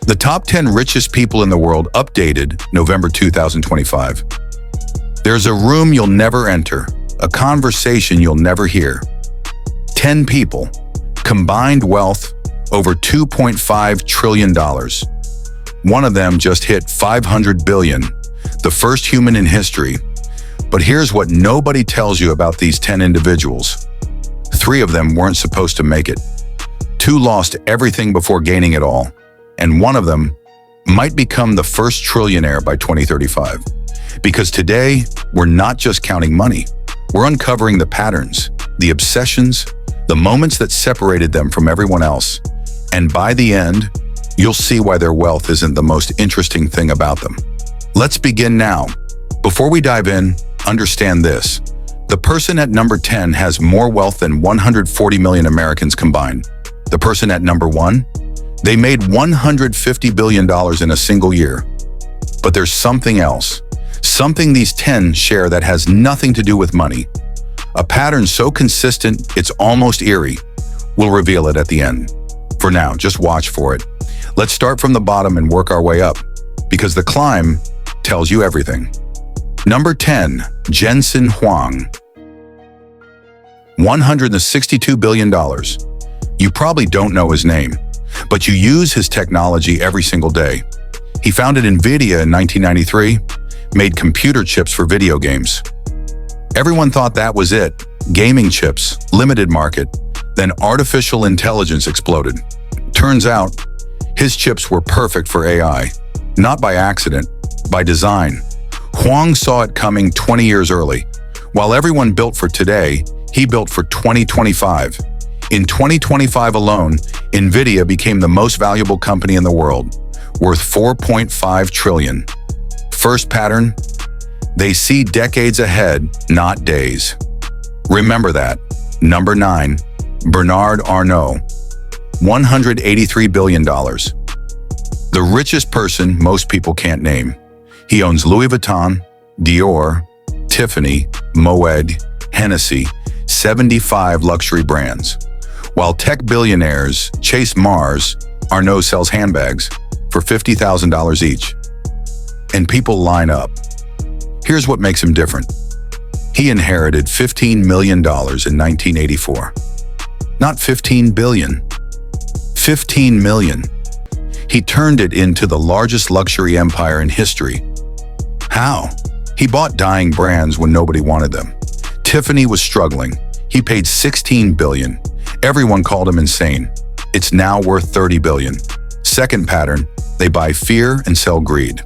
The top 10 richest people in the world updated November 2025. There's a room you'll never enter, a conversation you'll never hear. 10 people, combined wealth over $2.5 trillion. One of them just hit 500 billion, the first human in history. But here's what nobody tells you about these 10 individuals. 3 of them weren't supposed to make it. 2 lost everything before gaining it all. And one of them might become the first trillionaire by 2035. Because today, we're not just counting money. We're uncovering the patterns, the obsessions, the moments that separated them from everyone else. And by the end, you'll see why their wealth isn't the most interesting thing about them. Let's begin now. Before we dive in, understand this. The person at number 10 has more wealth than 140 million Americans combined. The person at number 1? They made $150 billion in a single year. But there's something else. Something these 10 share that has nothing to do with money. A pattern so consistent, it's almost eerie. We'll reveal it at the end. For now, just watch for it. Let's start from the bottom and work our way up, because the climb tells you everything. Number 10, Jensen Huang. $162 billion. You probably don't know his name, but you use his technology every single day. He founded NVIDIA in 1993, made computer chips for video games. Everyone thought that was it. Gaming chips, limited market. Then artificial intelligence exploded. Turns out, his chips were perfect for AI. Not by accident, by design. Huang saw it coming 20 years early. While everyone built for today, he built for 2025. In 2025 alone, NVIDIA became the most valuable company in the world, worth $4.5 trillion. First pattern, they see decades ahead, not days. Remember that. Number 9, Bernard Arnault, $183 billion. The richest person most people can't name. He owns Louis Vuitton, Dior, Tiffany, Moet, Hennessy, 75 luxury brands. While tech billionaires chase Mars, Arnault sells handbags for $50,000 each. And people line up. Here's what makes him different. He inherited $15 million in 1984. Not 15 billion. 15 million. He turned it into the largest luxury empire in history. How? He bought dying brands when nobody wanted them. Tiffany was struggling. He paid $16 billion. Everyone called him insane. It's now worth $30 billion. Second pattern, they buy fear and sell greed.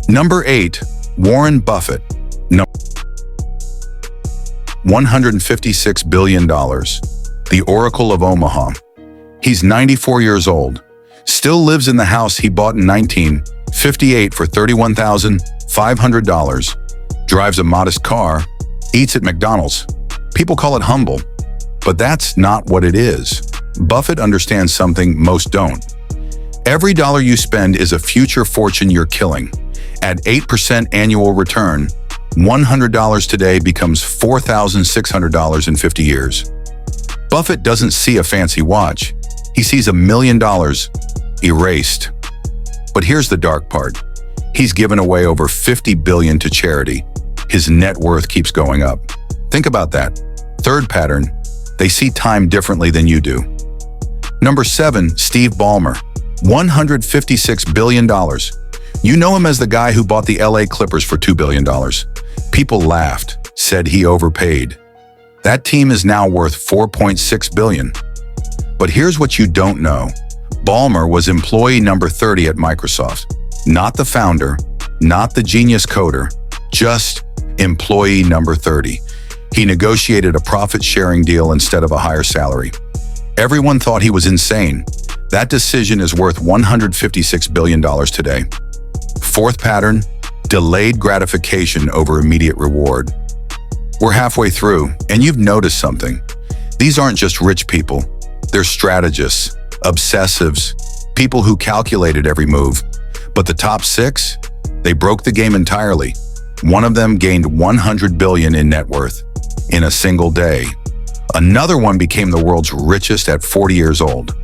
Number 8, Warren Buffett. $156 billion. The Oracle of Omaha. He's 94 years old. Still lives in the house he bought in 1958 for $31,500. Drives a modest car. Eats at McDonald's. People call it humble. But that's not what it is. Buffett understands something most don't. Every dollar you spend is a future fortune you're killing. At 8% annual return, $100 today becomes $4,600 in 50 years. Buffett doesn't see a fancy watch. He sees $1 million erased. But here's the dark part. He's given away over $50 billion to charity. His net worth keeps going up. Think about that. Third pattern, they see time differently than you do. Number 7, Steve Ballmer, $156 billion. You know him as the guy who bought the LA Clippers for $2 billion. People laughed, said he overpaid. That team is now worth $4.6 billion. But here's what you don't know. Ballmer was employee number 30 at Microsoft. Not the founder, not the genius coder, just employee number 30. He negotiated a profit-sharing deal instead of a higher salary. Everyone thought he was insane. That decision is worth $156 billion today. Fourth pattern, delayed gratification over immediate reward. We're halfway through, and you've noticed something. These aren't just rich people. They're strategists, obsessives, people who calculated every move. But the top 6, they broke the game entirely. One of them gained $100 billion in net worth in a single day. Another one became the world's richest at 40 years old.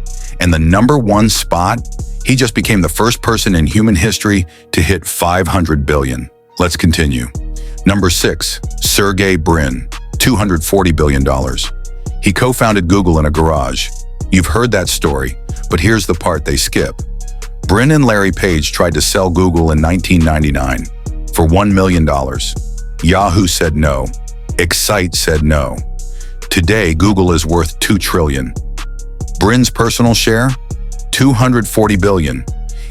And the number 1 spot, He just became the first person in human history to hit 500 billion. Let's continue. Number 6, Sergey Brin, $240 billion. He co-founded Google in a garage. You've heard that story, but here's the part they skip. Brin and Larry Page tried to sell Google in 1999 for $1 million. Yahoo said no. Excite said no. Today, Google is worth $2 trillion. Brin's personal share? $240 billion.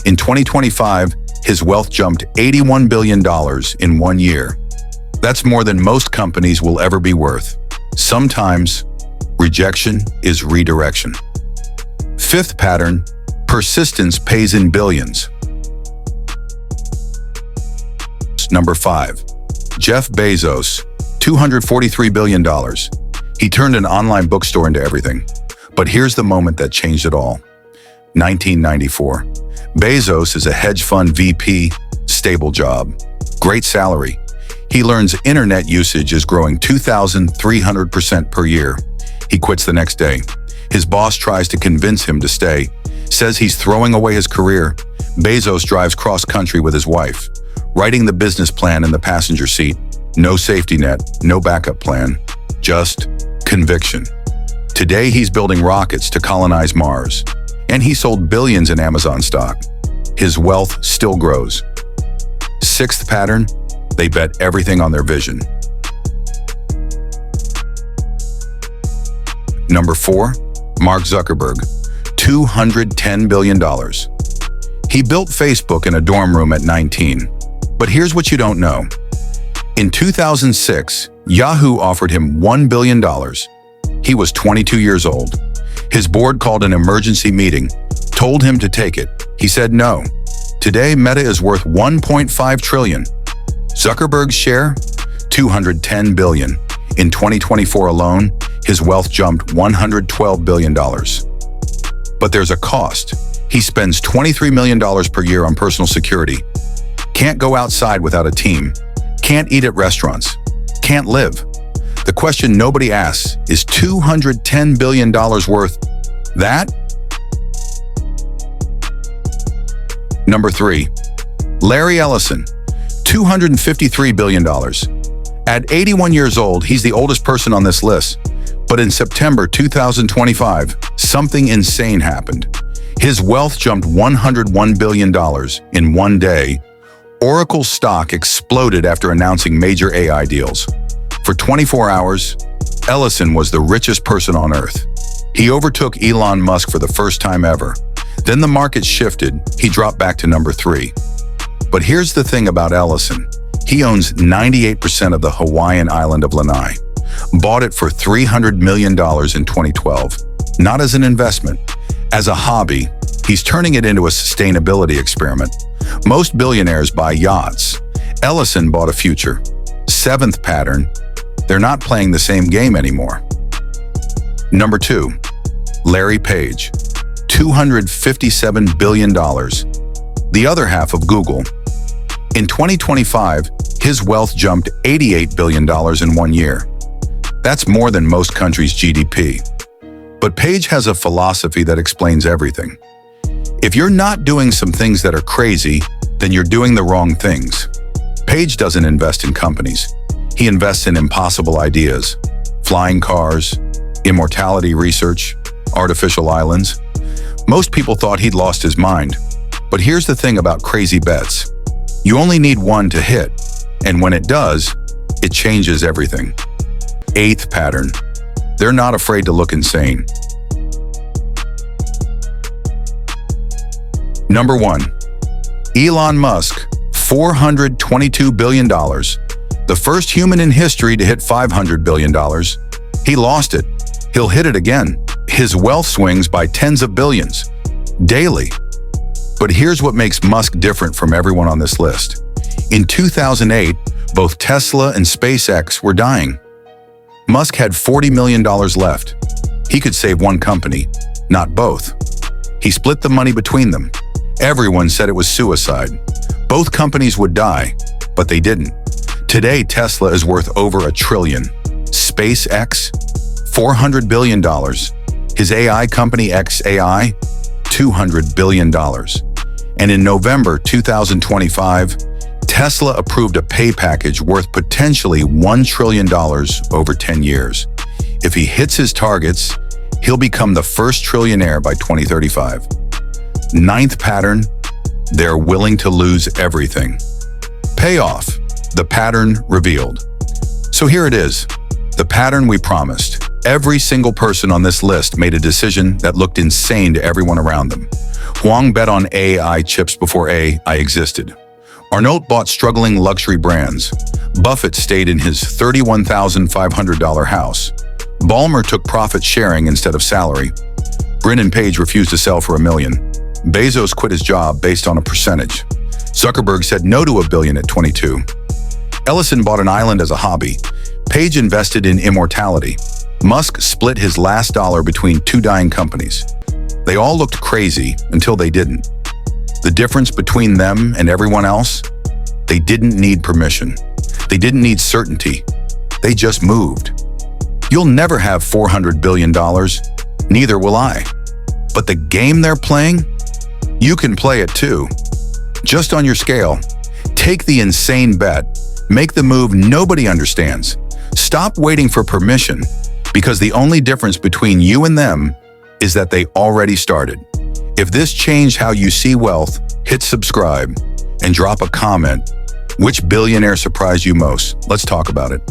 In 2025, his wealth jumped $81 billion in 1 year. That's more than most companies will ever be worth. Sometimes, rejection is redirection. 5th pattern, persistence pays in billions. Number 5, Jeff Bezos, $243 billion. He turned an online bookstore into everything. But here's the moment that changed it all. 1994. Bezos is a hedge fund VP, stable job, great salary. He learns internet usage is growing 2,300% per year. He quits the next day. His boss tries to convince him to stay, says he's throwing away his career. Bezos drives cross-country with his wife, writing the business plan in the passenger seat. No safety net, no backup plan, just conviction. Today, he's building rockets to colonize Mars, and he sold billions in Amazon stock. His wealth still grows. 6th pattern, they bet everything on their vision. Number 4, Mark Zuckerberg, $210 billion. He built Facebook in a dorm room at 19. But here's what you don't know. In 2006, Yahoo offered him $1 billion. He was 22 years old. His board called an emergency meeting, told him to take it. He said no. Today, Meta is worth $1.5 trillion. Zuckerberg's share? $210 billion. In 2024 alone, his wealth jumped $112 billion. But there's a cost. He spends $23 million per year on personal security. Can't go outside without a team. Can't eat at restaurants. Can't live. The question nobody asks, is $210 billion worth that? Number 3, Larry Ellison, $253 billion. At 81 years old, he's the oldest person on this list. But in September 2025, something insane happened. His wealth jumped $101 billion in 1 day. Oracle stock exploded after announcing major AI deals. For 24 hours, Ellison was the richest person on Earth. He overtook Elon Musk for the first time ever. Then the market shifted, he dropped back to number 3. But here's the thing about Ellison. He owns 98% of the Hawaiian island of Lanai. Bought it for $300 million in 2012. Not as an investment, as a hobby. He's turning it into a sustainability experiment. Most billionaires buy yachts. Ellison bought a future. 7th pattern, they're not playing the same game anymore. Number 2, Larry Page, $257 billion. The other half of Google. In 2025, his wealth jumped $88 billion in 1 year. That's more than most countries' GDP. But Page has a philosophy that explains everything. If you're not doing some things that are crazy, then you're doing the wrong things. Page doesn't invest in companies. He invests in impossible ideas, flying cars, immortality research, artificial islands. Most people thought he'd lost his mind. But here's the thing about crazy bets. You only need one to hit, and when it does, it changes everything. 8th pattern. They're not afraid to look insane. Number 1, Elon Musk, $422 billion. The first human in history to hit $500 billion. He lost it. He'll hit it again. His wealth swings by tens of billions, daily. But here's what makes Musk different from everyone on this list. In 2008, both Tesla and SpaceX were dying. Musk had $40 million left. He could save one company, not both. He split the money between them. Everyone said it was suicide. Both companies would die, but they didn't. Today, Tesla is worth over $1 trillion. SpaceX, $400 billion. His AI company XAI, $200 billion. And in November 2025, Tesla approved a pay package worth potentially $1 trillion over 10 years. If he hits his targets, he'll become the first trillionaire by 2035. Ninth pattern, they're willing to lose everything. Payoff, the pattern revealed. So here it is, the pattern we promised. Every single person on this list made a decision that looked insane to everyone around them. Huang bet on AI chips before AI existed. Arnault bought struggling luxury brands. Buffett stayed in his $31,500 house. Ballmer took profit sharing instead of salary. Brin and Page refused to sell for $1 million. Bezos quit his job based on a percentage. Zuckerberg said no to $1 billion at 22. Ellison bought an island as a hobby. Page invested in immortality. Musk split his last dollar between two dying companies. They all looked crazy until they didn't. The difference between them and everyone else? They didn't need permission. They didn't need certainty. They just moved. You'll never have $400 billion, neither will I. But the game they're playing? You can play it too. Just on your scale. Take the insane bet. Make the move nobody understands. Stop waiting for permission, because the only difference between you and them is that they already started. If this changed how you see wealth, hit subscribe and drop a comment. Which billionaire surprised you most? Let's talk about it.